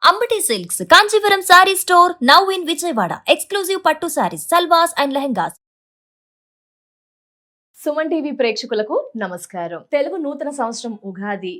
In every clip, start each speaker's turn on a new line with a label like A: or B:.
A: Ambati Silks, Kanchipuram Saree Store, now in Vijayawada. Exclusive Pattu Sarees, Salwas and Lehengas.
B: Suman TV ప్రేక్షకులకు నమస్కారం. తెలుగు నూతన సంవత్సరం ఉగాది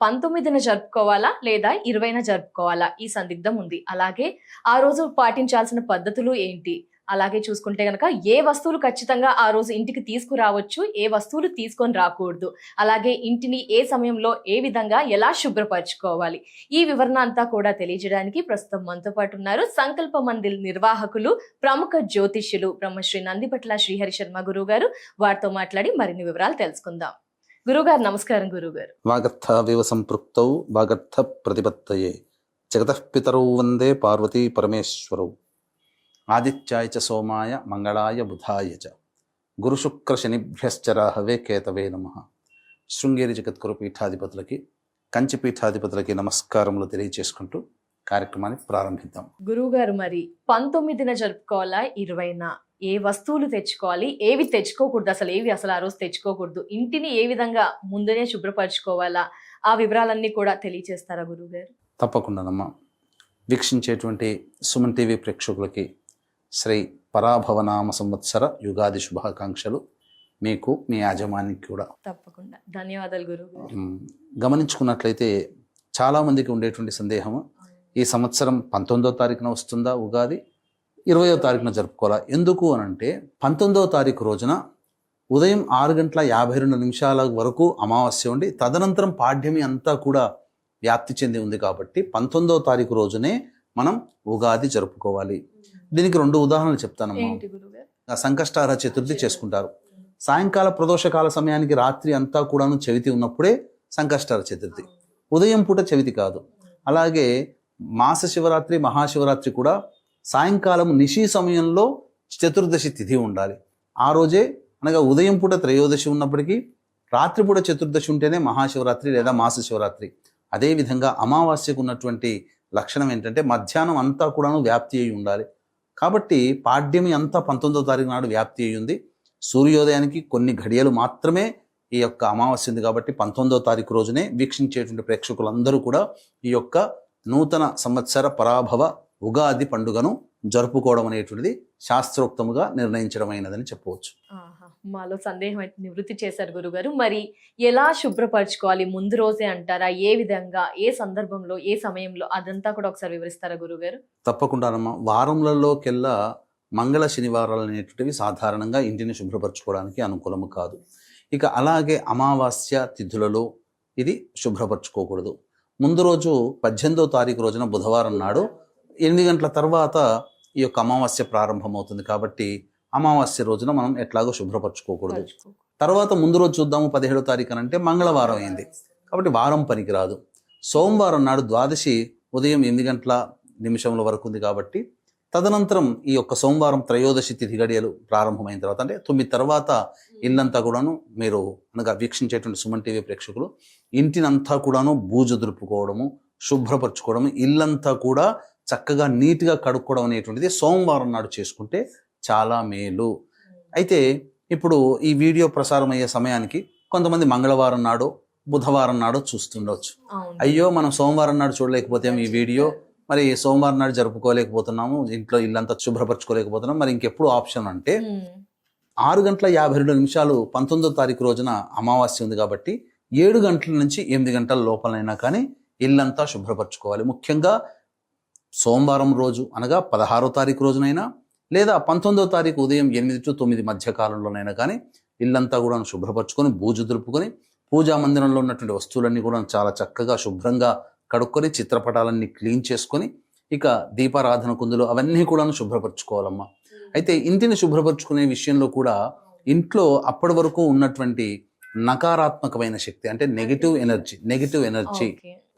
B: 19న జరుపుకోవాలా లేదా 20న జరుపుకోవాలా ఈ సందిగ్ధం ఉంది. అలాగే ఆ రోజు పాటించాల్సిన పద్ధతులు ఏంటి, అలాగే చూసుకుంటే గనక ఏ వస్తువులు ఖచ్చితంగా ఆ రోజు ఇంటికి తీసుకురావచ్చు, ఏ వస్తువులు తీసుకొని రాకూడదు, అలాగే ఇంటిని ఏ సమయంలో ఏ విధంగా ఎలా శుభ్రపరచుకోవాలి, ఈ వివరణ అంతా కూడా తెలియజేయడానికి ప్రస్తుతం మనతో పాటు ఉన్నారు సంకల్ప మందిర్ నిర్వాహకులు, ప్రముఖ జ్యోతిష్యులు బ్రహ్మశ్రీ నందిపట్ల శ్రీహరి శర్మ గురువు గారు. వారితో మాట్లాడి మరిన్ని వివరాలు తెలుసుకుందాం. గురుగారు నమస్కారం. గురుగారు,
C: వాగర్థావివ సంపృక్తౌ వాగర్థ ప్రతిపత్తయే జగతః పితరౌ వందే పార్వతీ పరమేశ్వరౌ ఆదిత్యాయ చ సోమాయ మంగళాయ బుధాయ చ గురుశుక్ర శనిభ్యశ్చ రాహవే కేతవే నమః. శృంగేరి జగద్గురు పీఠాధిపతులకి, కంచి పీఠాధిపతులకి నమస్కారములు తెలియచేసుకుంటూ కార్యక్రమాన్ని ప్రారంభిద్దాం.
B: గురువుగారు, మరి 19న జరుపుకోవాలా 20న, ఏ వస్తువులు తెచ్చుకోవాలి, ఏవి తెచ్చుకోకూడదు, అసలు ఆ రోజు తెచ్చుకోకూడదు, ఇంటిని ఏ విధంగా ముందునే శుభ్రపరచుకోవాలా, ఆ వివరాలన్నీ కూడా తెలియచేస్తారా గురువుగారు?
C: తప్పకుండానమ్మా. వీక్షించేటువంటి సుమన్ టీవీ ప్రేక్షకులకి శ్రీ పరాభవనామ సంవత్సర యుగాది శుభాకాంక్షలు. మీకు, మీ యాజమాన్యానికి కూడా
B: తప్పకుండా ధన్యవాదాలు గురువుగారు.
C: గమనించుకున్నట్లయితే చాలామందికి ఉండేటువంటి సందేహము, ఈ సంవత్సరం 19వ తారీఖున వస్తుందా ఉగాది, 20వ తారీఖున జరుపుకోవాలా? ఎందుకు అనంటే 19వ తారీఖు రోజున ఉదయం 6:52 వరకు అమావాస్య ఉండి తదనంతరం పాడ్యమి అంతా కూడా వ్యాప్తి చెంది ఉంది కాబట్టి 19వ తారీఖు రోజునే మనం ఉగాది జరుపుకోవాలి. దీనికి 2 ఉదాహరణలు చెప్తానమ్మా. సంకష్టార చతుర్థి చేసుకుంటారు. సాయంకాల ప్రదోషకాల సమయానికి రాత్రి అంతా కూడాను చవితి ఉన్నప్పుడే సంకష్టార చతుర్థి, ఉదయం పూట చవితి కాదు. అలాగే మాస శివరాత్రి, మహాశివరాత్రి కూడా సాయంకాలం నిశీ సమయంలో చతుర్దశి తిథి ఉండాలి. ఆ రోజే అనగా ఉదయం పూట త్రయోదశి ఉన్నప్పటికీ రాత్రిపూట చతుర్దశి ఉంటేనే మహాశివరాత్రి లేదా మాస శివరాత్రి. అదేవిధంగా అమావాస్యకు ఉన్నటువంటి లక్షణం ఏంటంటే మధ్యాహ్నం అంతా కూడాను వ్యాప్తి అయి ఉండాలి. కాబట్టి పాడ్యమి అంతా 19వ తారీఖు నాడు వ్యాప్తి అయి ఉంది. సూర్యోదయానికి కొన్ని ఘడియలు మాత్రమే ఈ యొక్క అమావాస్య ఉంది కాబట్టి 19వ తారీఖు రోజునే వీక్షించేటువంటి ప్రేక్షకులందరూ కూడా ఈ యొక్క నూతన సంవత్సర పరాభవ ఉగాది పండుగను జరుపుకోవడం అనేటువంటిది శాస్త్రోక్తముగా నిర్ణయించడమైనదని చెప్పవచ్చు.
B: మాలో సందేహం అయితే నివృత్తి చేశారు గురుగారు. మరి ఎలా శుభ్రపరచుకోవాలి, ముందు రోజే అంటారా, ఏ విధంగా, ఏ సందర్భంలో, ఏ సమయంలో, అదంతా కూడా ఒకసారి వివరిస్తారా గురుగారు?
C: తప్పకుండానమ్మా. వారంలలోకెల్లా మంగళ శనివారాలు అనేటువంటివి సాధారణంగా ఇంటిని శుభ్రపరచుకోవడానికి అనుకూలము కాదు. ఇక అలాగే అమావాస్య తిథులలో ఇది శుభ్రపరచుకోకూడదు. ముందు రోజు 18వ తారీఖు రోజున బుధవారం నాడు 8 గంటల తర్వాత ఈ యొక్క అమావాస్య ప్రారంభమవుతుంది కాబట్టి అమావాస్య రోజున మనం ఎట్లాగో శుభ్రపరచుకోకూడదు. తర్వాత ముందు రోజు చూద్దాము, 17వ తారీఖు అంటే మంగళవారం అయింది కాబట్టి వారం పనికిరాదు. సోమవారం నాడు ద్వాదశి ఉదయం 8:00 వరకు ఉంది కాబట్టి తదనంతరం ఈ యొక్క సోమవారం త్రయోదశి తిథి గడియలు ప్రారంభమైన తర్వాత అంటే 9 తర్వాత ఇల్లంతా కూడాను మీరు అనగా వీక్షించేటువంటి సుమన్ టీవీ ప్రేక్షకులు ఇంటినంతా కూడాను బూజు దులుపుకోవడము, శుభ్రపరచుకోవడము, ఇల్లంతా కూడా చక్కగా నీట్గా కడుక్కోవడం అనేటువంటిది సోమవారం నాడు చేసుకుంటే చాలా మేలు. అయితే ఇప్పుడు ఈ వీడియో ప్రసారం అయ్యే సమయానికి కొంతమంది మంగళవారం నాడు, బుధవారం నాడు చూస్తుండవచ్చు. అయ్యో మనం సోమవారం నాడు చూడలేకపోతే ఈ వీడియో, మరి సోమవారం నాడు జరుపుకోలేకపోతున్నాము, ఇంట్లో ఇల్లంతా శుభ్రపరచుకోలేకపోతున్నాం, మరి ఇంకెప్పుడు ఆప్షన్ అంటే 6:52 19వ తారీఖు రోజున అమావాస్య ఉంది కాబట్టి 7 గంటల నుంచి 8 గంటల లోపలైనా కానీ ఇల్లంతా శుభ్రపరచుకోవాలి. ముఖ్యంగా సోమవారం రోజు అనగా 16వ తారీఖు రోజునైనా లేదా 19వ తారీఖు ఉదయం 8 to 9 మధ్య కాలంలోనైనా కానీ ఇల్లంతా కూడా శుభ్రపరచుకొని బూజు దులుపుకొని పూజా మందిరంలో ఉన్నటువంటి వస్తువులన్నీ కూడా చాలా చక్కగా శుభ్రంగా కడుక్కొని చిత్రపటాలన్నీ క్లీన్ చేసుకొని ఇక దీపారాధన కుందులు అవన్నీ కూడా శుభ్రపరచుకోవాలమ్మా. అయితే ఇంటిని శుభ్రపరచుకునే విషయంలో కూడా ఇంట్లో అప్పటి వరకు ఉన్నటువంటి నకారాత్మకమైన శక్తి అంటే నెగిటివ్ ఎనర్జీ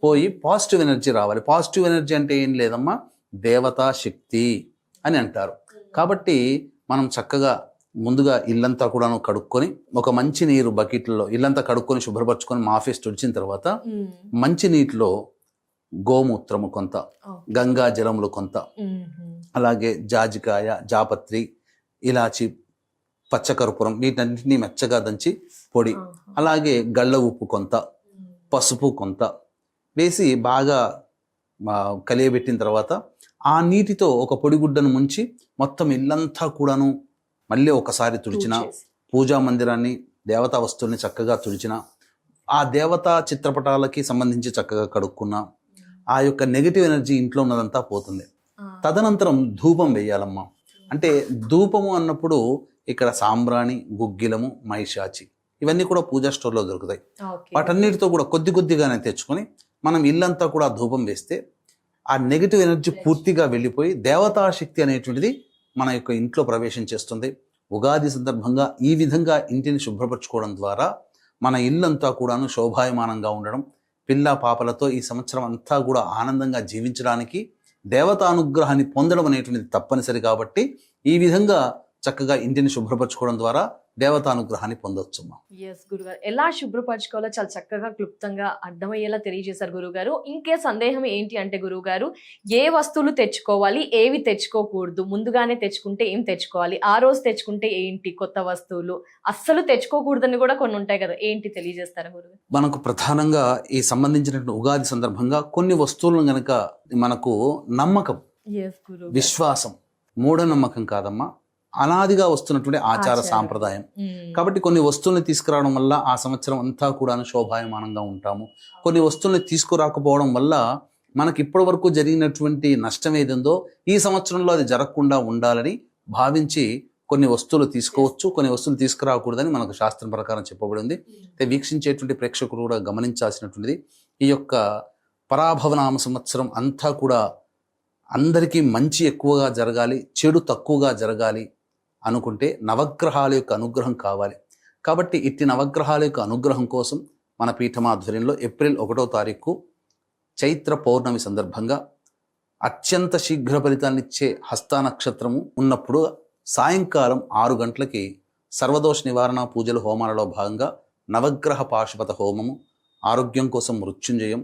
C: పోయి పాజిటివ్ ఎనర్జీ రావాలి. పాజిటివ్ ఎనర్జీ అంటే ఏం లేదమ్మా, దేవతా శక్తి అని అంటారు. కాబట్టి మనం చక్కగా ముందుగా ఇల్లంతా కూడాను కడుక్కొని ఒక మంచి నీరు బకెట్లలో ఇల్లంతా కడుక్కొని శుభ్రపరచుకొని మాఫీస్ తుడిచిన తర్వాత మంచి నీటిలో గోమూత్రము కొంత, గంగా జలములు కొంత, అలాగే జాజికాయ, జాపత్రి, ఇలాచి, పచ్చకర్పూరం వీటన్నిటిని మెచ్చగా దంచి పొడి, అలాగే గళ్ళ ఉప్పు కొంత, పసుపు కొంత వేసి బాగా కలియబెట్టిన తర్వాత ఆ నీటితో ఒక పొడిగుడ్డను ముంచి మొత్తం ఇల్లంతా కూడాను మళ్ళీ ఒకసారి తుడిచిన, పూజా మందిరాన్ని, దేవతా వస్తువుల్ని చక్కగా తుడిచిన, ఆ దేవతా చిత్రపటాలకి సంబంధించి చక్కగా కడుక్కున్న, ఆ యొక్క నెగిటివ్ ఎనర్జీ ఇంట్లో ఉన్నదంతా పోతుంది. తదనంతరం ధూపం వేయాలమ్మా. అంటే ధూపము అన్నప్పుడు ఇక్కడ సాంబ్రాణి, గుగ్గిలము, మైషాచి ఇవన్నీ కూడా పూజా స్టోర్లో దొరుకుతాయి. వాటన్నిటితో కూడా కొద్ది కొద్దిగానే తెచ్చుకొని మనం ఇల్లంతా కూడా ధూపం వేస్తే ఆ నెగిటివ్ ఎనర్జీ పూర్తిగా వెళ్ళిపోయి దేవతా శక్తి అనేటువంటిది మన యొక్క ఇంట్లో ప్రవేశం చేస్తుంది. ఉగాది సందర్భంగా ఈ విధంగా ఇంటిని శుభ్రపరచుకోవడం ద్వారా మన ఇల్లంతా కూడాను శోభాయమానంగా ఉండడం, పిల్ల పాపలతో ఈ సంవత్సరం అంతా కూడా ఆనందంగా జీవించడానికి దేవతా అనుగ్రహాన్ని పొందడం అనేటువంటిది తప్పనిసరి. కాబట్టి ఈ విధంగా చక్కగా ఇంటిని శుభ్రపరచుకోవడం ద్వారా దేవతానుగ్రహాన్ని పొందొచ్చు.
B: ఎస్ గురుగారు, ఎలా శుభ్రపరచుకోవాలో చాలా చక్కగా క్లుప్తంగా అర్థమయ్యేలా తెలియజేశారు గురుగారు. ఇంకే సందేహం ఏంటి అంటే గురుగారు, ఏ వస్తువులు తెచ్చుకోవాలి, ఏవి తెచ్చుకోకూడదు, ముందుగానే తెచ్చుకుంటే ఏం తెచ్చుకోవాలి, ఆ రోజు తెచ్చుకుంటే ఏంటి కొత్త వస్తువులు, అస్సలు తెచ్చుకోకూడదని కూడా కొన్ని ఉంటాయి కదా, ఏంటి తెలియజేస్తారా గురుగారు?
C: మనకు ప్రధానంగా ఈ సంబంధించినటువంటి ఉగాది సందర్భంగా కొన్ని వస్తువులను గనక మనకు నమ్మకం, విశ్వాసం, మూఢనమ్మకం కాదమ్మా, అనాదిగా వస్తున్నటువంటి ఆచార సాంప్రదాయం. కాబట్టి కొన్ని వస్తువుల్ని తీసుకురావడం వల్ల ఆ సంవత్సరం అంతా కూడా శోభాయమానంగా ఉంటాము. కొన్ని వస్తువుల్ని తీసుకురాకపోవడం వల్ల మనకి ఇప్పటి వరకు జరిగినటువంటి నష్టం ఏదందో ఈ సంవత్సరంలో అది జరగకుండా ఉండాలని భావించి కొన్ని వస్తువులు తీసుకోవచ్చు, కొన్ని వస్తువులు తీసుకురాకూడదని మనకు శాస్త్రం ప్రకారం చెప్పబడింది. వీక్షించేటువంటి ప్రేక్షకులు కూడా గమనించాల్సినటువంటిది, ఈ యొక్క పరాభవనామ సంవత్సరం అంతా కూడా అందరికీ మంచి ఎక్కువగా జరగాలి, చెడు తక్కువగా జరగాలి అనుకుంటే నవగ్రహాల యొక్క అనుగ్రహం కావాలి. కాబట్టి ఇట్టి నవగ్రహాల యొక్క అనుగ్రహం కోసం మన పీఠమాధ్వర్యంలో ఏప్రిల్ 1వ తారీఖు చైత్ర పౌర్ణమి సందర్భంగా అత్యంత శీఘ్ర ఫలితాన్నిచ్చే హస్త నక్షత్రము ఉన్నప్పుడు సాయంకాలం 6 గంటలకి సర్వదోష నివారణ పూజలు హోమాలలో భాగంగా నవగ్రహ పాశుపత హోమము, ఆరోగ్యం కోసం మృత్యుంజయం,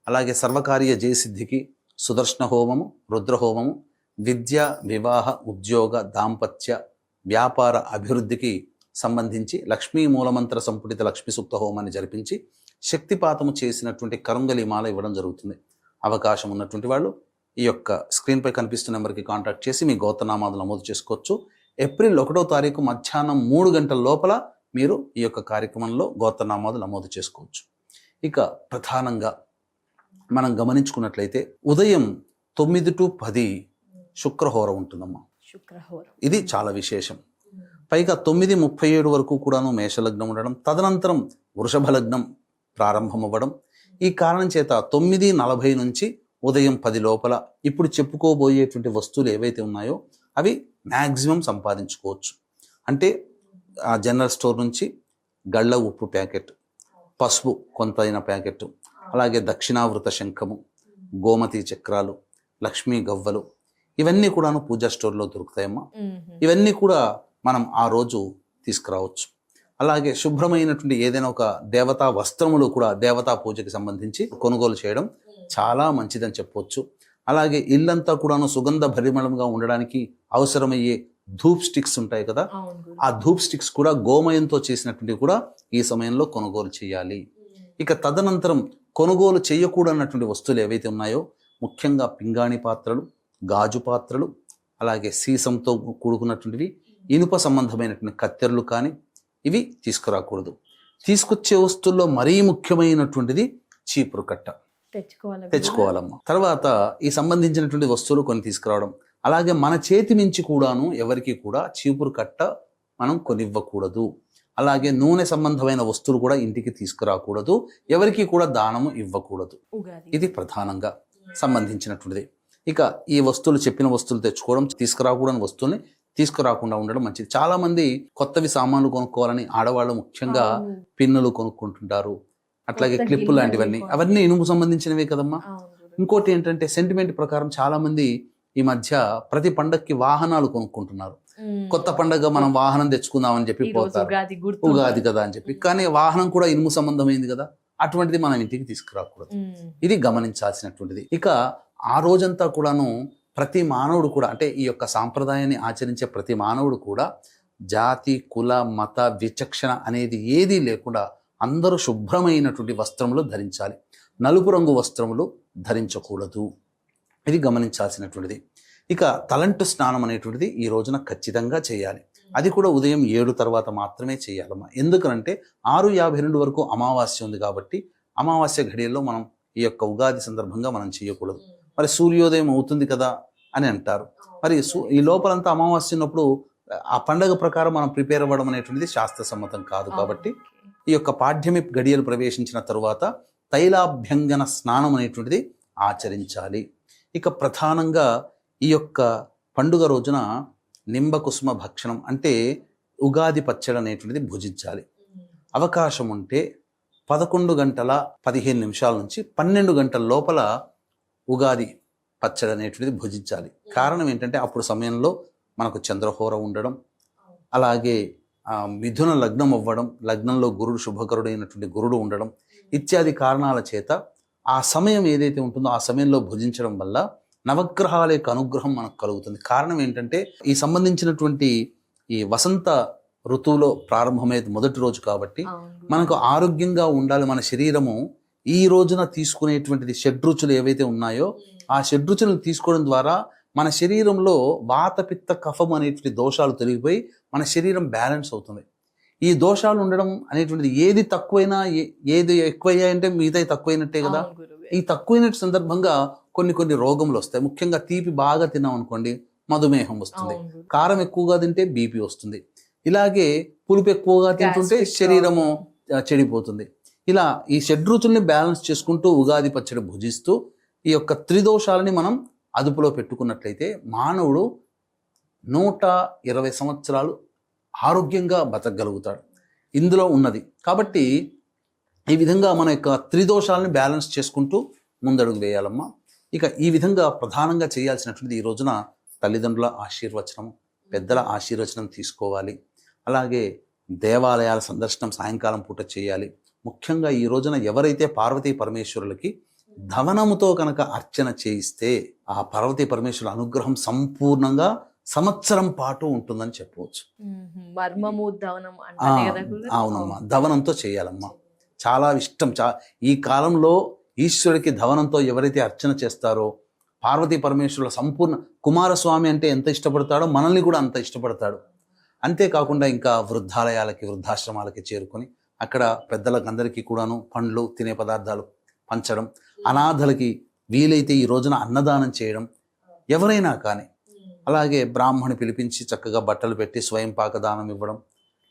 C: అలాగే సర్వకార్య జయసిద్ధికి సుదర్శన హోమము, రుద్రహోమము, విద్య, వివాహ, ఉద్యోగ, దాంపత్య, వ్యాపార అభివృద్ధికి సంబంధించి లక్ష్మీ మూలమంత్ర సంపుటిత లక్ష్మీ సూక్త హోమాన్ని జరిపించి శక్తిపాతము చేసినటువంటి కరుంగలి మాల ఇవ్వడం జరుగుతుంది. అవకాశం ఉన్నటువంటి వాళ్ళు ఈ యొక్క స్క్రీన్పై కనిపిస్తున్న నెంబర్కి కాంటాక్ట్ చేసి మీ గోత్రనామాలు నమోదు చేసుకోవచ్చు. ఏప్రిల్ 1వ తారీఖు మధ్యాహ్నం 3 గంటల లోపల మీరు ఈ యొక్క కార్యక్రమంలో గోత్రనామాలు నమోదు చేసుకోవచ్చు. ఇక ప్రధానంగా మనం గమనించుకున్నట్లయితే ఉదయం 9 to 10 శుక్రహోర ఉంటుందమ్మా. ఇది చాలా విశేషం. పైగా 9:37 వరకు కూడాను మేషలగ్నం ఉండడం, తదనంతరం వృషభ లగ్నం ప్రారంభం అవ్వడం. ఈ కారణం చేత 9:40 నుంచి ఉదయం 10 లోపల ఇప్పుడు చెప్పుకోబోయేటువంటి వస్తువులు ఏవైతే ఉన్నాయో అవి మ్యాక్సిమం సంపాదించుకోవచ్చు. అంటే ఆ జనరల్ స్టోర్ నుంచి గళ్ళ ఉప్పు ప్యాకెట్, పసుపు కొంతైన ప్యాకెట్, అలాగే దక్షిణావృత శంఖము, గోమతి చక్రాలు, లక్ష్మీ గవ్వలు ఇవన్నీ కూడాను పూజా స్టోర్లో దొరుకుతాయమ్మా. ఇవన్నీ కూడా మనం ఆ రోజు తీసుకురావచ్చు. అలాగే శుభ్రమైనటువంటి ఏదైనా ఒక దేవతా వస్త్రములు కూడా దేవతా పూజకి సంబంధించి కొనుగోలు చేయడం చాలా మంచిదని చెప్పవచ్చు. అలాగే ఇల్లంతా కూడాను సుగంధ పరిమళంగా ఉండడానికి అవసరమయ్యే ధూప్ స్టిక్స్ ఉంటాయి కదా, ఆ ధూప్ స్టిక్స్ కూడా గోమయంతో చేసినటువంటి కూడా ఈ సమయంలో కొనుగోలు చేయాలి. ఇక తదనంతరం కొనుగోలు చేయకూడనటువంటి వస్తువులు ఏవైతే ఉన్నాయో ముఖ్యంగా పింగాణి పాత్రలు, గాజు పాత్రలు, అలాగే సీసంతో కూడుకున్నటువంటివి, ఇనుప సంబంధమైనటువంటి కత్తెరలు కానీ ఇవి తీసుకురాకూడదు. తీసుకొచ్చే వస్తువుల్లో మరీ ముఖ్యమైనటువంటిది చీపురు కట్ట తెచ్చుకోవాలమ్మా. తర్వాత ఈ సంబంధించినటువంటి వస్తువులు కొన్ని తీసుకురావడం, అలాగే మన చేతి మించి కూడాను ఎవరికి కూడా చీపురు కట్ట మనం కొనివ్వకూడదు. అలాగే నూనె సంబంధమైన వస్తువులు కూడా ఇంటికి తీసుకురాకూడదు, ఎవరికి కూడా దానము ఇవ్వకూడదు. ఇది ప్రధానంగా సంబంధించినటువంటిది. ఇక ఈ వస్తువులు చెప్పిన వస్తువులు తెచ్చుకోవడం, తీసుకురాకూడని వస్తువుల్ని తీసుకురాకుండా ఉండడం మంచిది. చాలా మంది కొత్తవి సామాన్లు కొనుక్కోవాలని ఆడవాళ్ళు ముఖ్యంగా పిన్నులు కొనుక్కుంటుంటారు, అట్లాగే క్లిప్పు లాంటివన్నీ, అవన్నీ ఇనుము సంబంధించినవే కదమ్మా. ఇంకోటి ఏంటంటే సెంటిమెంట్ ప్రకారం చాలా మంది ఈ మధ్య ప్రతి పండక్కి వాహనాలు కొనుక్కుంటున్నారు. కొత్త పండగ మనం వాహనం తెచ్చుకుందామని చెప్పి పోతారు, ఉగాది కదా అని చెప్పి. కానీ వాహనం కూడా ఇనుము సంబంధమైంది కదా, అటువంటిది మనం ఇంటికి తీసుకురాకూడదు. ఇది గమనించాల్సినటువంటిది. ఇక ఆ రోజంతా కూడాను ప్రతి మానవుడు కూడా, అంటే ఈ యొక్క సాంప్రదాయాన్ని ఆచరించే ప్రతి మానవుడు కూడా జాతి, కుల, మత విచక్షణ అనేది ఏదీ లేకుండా అందరూ శుభ్రమైనటువంటి వస్త్రములు ధరించాలి. నలుపు రంగు వస్త్రములు ధరించకూడదు. ఇది గమనించాల్సినటువంటిది. ఇక తలంటు స్నానం అనేటువంటిది ఈ రోజున ఖచ్చితంగా చేయాలి. అది కూడా ఉదయం 7 తర్వాత మాత్రమే చేయాలమ్మా. ఎందుకనంటే 6:52 వరకు అమావాస్య ఉంది కాబట్టి అమావాస్య ఘడియల్లో మనం ఈ యొక్క ఉగాది సందర్భంగా మనం చేయకూడదు. మరి సూర్యోదయం అవుతుంది కదా అని అంటారు. మరి ఈ లోపలంతా అమావాస్య ఉన్నప్పుడు ఆ పండగ ప్రకారం మనం ప్రిపేర్ అవ్వడం అనేటువంటిది శాస్త్ర సమ్మతం కాదు. కాబట్టి ఈ యొక్క పాడ్యమి గడియలు ప్రవేశించిన తరువాత తైలాభ్యంగన స్నానం అనేటువంటిది ఆచరించాలి. ఇక ప్రధానంగా ఈ యొక్క పండుగ రోజున నింబకుసుమ భక్షణం అంటే ఉగాది పచ్చడి అనేటువంటిది భుజించాలి. అవకాశం ఉంటే 11:15 నుంచి 12 గంటల లోపల ఉగాది పచ్చడి అనేటువంటిది భుజించాలి. కారణం ఏంటంటే అప్పుడు సమయంలో మనకు చంద్రహోర ఉండడం, అలాగే మిథున లగ్నం అవ్వడం, లగ్నంలో గురుడు శుభకరుడైనటువంటి గురుడు ఉండడం ఇత్యాది కారణాల చేత ఆ సమయం ఏదైతే ఉంటుందో ఆ సమయంలో భుజించడం వల్ల నవగ్రహాల యొక్క అనుగ్రహం మనకు కలుగుతుంది. కారణం ఏంటంటే ఈ సంబంధించినటువంటి ఈ వసంత ఋతువులో ప్రారంభమయ్యేది మొదటి రోజు కాబట్టి మనకు ఆరోగ్యంగా ఉండాలి. మన శరీరము ఈ రోజున తీసుకునేటువంటిది షడ్రుచులు ఏవైతే ఉన్నాయో ఆ షడ్రుచులను తీసుకోవడం ద్వారా మన శరీరంలో వాత పిత్త కఫం అనేటువంటి దోషాలు తొలగిపోయి మన శరీరం బ్యాలెన్స్ అవుతుంది. ఈ దోషాలు ఉండడం అనేటువంటిది ఏది తక్కువైనా ఏది ఎక్కువయ్యాయంటే మిగతా తక్కువైనట్టే కదా. ఈ తక్కువైన సందర్భంగా కొన్ని రోగములు వస్తాయి. ముఖ్యంగా తీపి బాగా తిన్నాం అనుకోండి మధుమేహం వస్తుంది, కారం ఎక్కువగా తింటే బీపీ వస్తుంది, ఇలాగే పులుపు ఎక్కువగా తింటుంటే శరీరము చెడిపోతుంది. ఇలా ఈ షడ్రుచుల్ని బ్యాలెన్స్ చేసుకుంటూ ఉగాది పచ్చడి భుజిస్తూ ఈ యొక్క త్రిదోషాలని మనం అదుపులో పెట్టుకున్నట్లయితే మానవుడు 120 సంవత్సరాలు ఆరోగ్యంగా బతకగలుగుతాడు. ఇందులో ఉన్నది కాబట్టి ఈ విధంగా మన యొక్క త్రిదోషాలని బ్యాలెన్స్ చేసుకుంటూ ముందడుగు వేయాలమ్మా. ఇక ఈ విధంగా ప్రధానంగా చేయాల్సినటువంటిది ఈ రోజున తల్లిదండ్రుల ఆశీర్వచనం, పెద్దల ఆశీర్వచనం తీసుకోవాలి. అలాగే దేవాలయాల సందర్శనం సాయంకాలం పూట చేయాలి. ముఖ్యంగా ఈ రోజున ఎవరైతే పార్వతీ పరమేశ్వరులకి ధవనముతో కనుక అర్చన చేయిస్తే ఆ పార్వతీ పరమేశ్వరుల అనుగ్రహం సంపూర్ణంగా సంవత్సరం పాటు ఉంటుందని చెప్పవచ్చు. అవునమ్మా, ధవనంతో చేయాలమ్మా. చాలా ఇష్టం. ఈ కాలంలో ఈశ్వరుడికి ధవనంతో ఎవరైతే అర్చన చేస్తారో పార్వతీ పరమేశ్వరుల సంపూర్ణ కుమారస్వామి అంటే ఎంత ఇష్టపడతాడో మనల్ని కూడా అంత ఇష్టపడతాడు. అంతేకాకుండా ఇంకా వృద్ధాలయాలకి వృద్ధాశ్రమాలకి చేరుకొని అక్కడ పెద్దలకు అందరికీ కూడాను పండ్లు తినే పదార్థాలు పంచడం, అనాథలకి వీలైతే ఈ రోజున అన్నదానం చేయడం, ఎవరైనా కానీ అలాగే బ్రాహ్మణి పిలిపించి చక్కగా బట్టలు పెట్టి స్వయం పాకదానం ఇవ్వడం,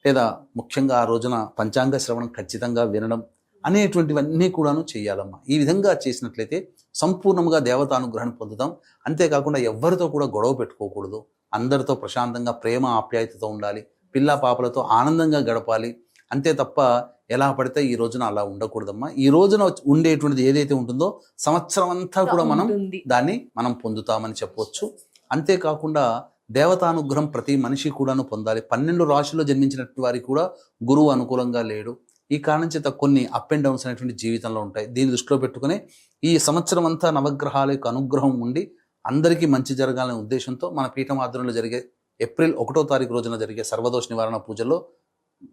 C: లేదా ముఖ్యంగా ఆ రోజున పంచాంగ శ్రవణం ఖచ్చితంగా వినడం అనేటువంటివన్నీ కూడాను చేయాలమ్మా. ఈ విధంగా చేసినట్లయితే సంపూర్ణంగా దేవతానుగ్రహాన్ని పొందుతాం. అంతేకాకుండా ఎవరితో కూడా గొడవ పెట్టుకోకూడదు. అందరితో ప్రశాంతంగా ప్రేమ ఆప్యాయతతో ఉండాలి. పిల్ల పాపలతో ఆనందంగా గడపాలి. అంతే తప్ప ఎలా పడితే ఈ రోజున అలా ఉండకూడదమ్మా. ఈ రోజున ఉండేటువంటిది ఏదైతే ఉంటుందో సంవత్సరం అంతా కూడా దాన్ని మనం పొందుతామని చెప్పవచ్చు. అంతేకాకుండా దేవతానుగ్రహం ప్రతి మనిషి కూడాను పొందాలి. 12 రాశుల్లో జన్మించినటువంటి వారికి కూడా గురువు అనుకూలంగా లేడు. ఈ కారణం చేత కొన్ని అప్ అండ్ డౌన్స్ అనేటువంటి జీవితంలో ఉంటాయి. దీన్ని దృష్టిలో పెట్టుకుని ఈ సంవత్సరం అంతా నవగ్రహాల యొక్క అనుగ్రహం ఉండి అందరికీ మంచి జరగాలనే ఉద్దేశంతో మన పీఠం ఆధ్వర్యంలో జరిగే ఏప్రిల్ 1వ తారీఖు రోజున జరిగే సర్వదోష నివారణ పూజల్లో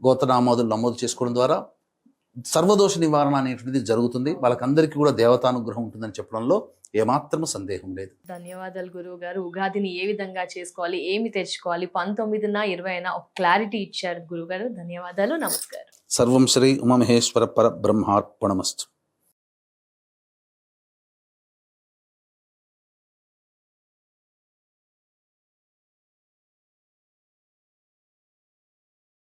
C: గోత్రనామాదులు నమోదు చేసుకోవడం ద్వారా సర్వదోష నివారణ అనేటువంటిది జరుగుతుంది. వాళ్ళకందరికీ కూడా దేవతానుగ్రహం ఉంటుందని చెప్పడంలో ఏమాత్రము సందేహం లేదు.
B: ధన్యవాదాలు గురువు గారు. ఉగాదిని ఏ విధంగా చేసుకోవాలి, ఏమి తెచ్చుకోవాలి, 19న 20న ఒక క్లారిటీ ఇచ్చారు గురువు గారు. ధన్యవాదాలు. నమస్కారం.
C: సర్వం శ్రీ ఉమామహేశ్వర పర బ్రహ్మార్పణమస్తు.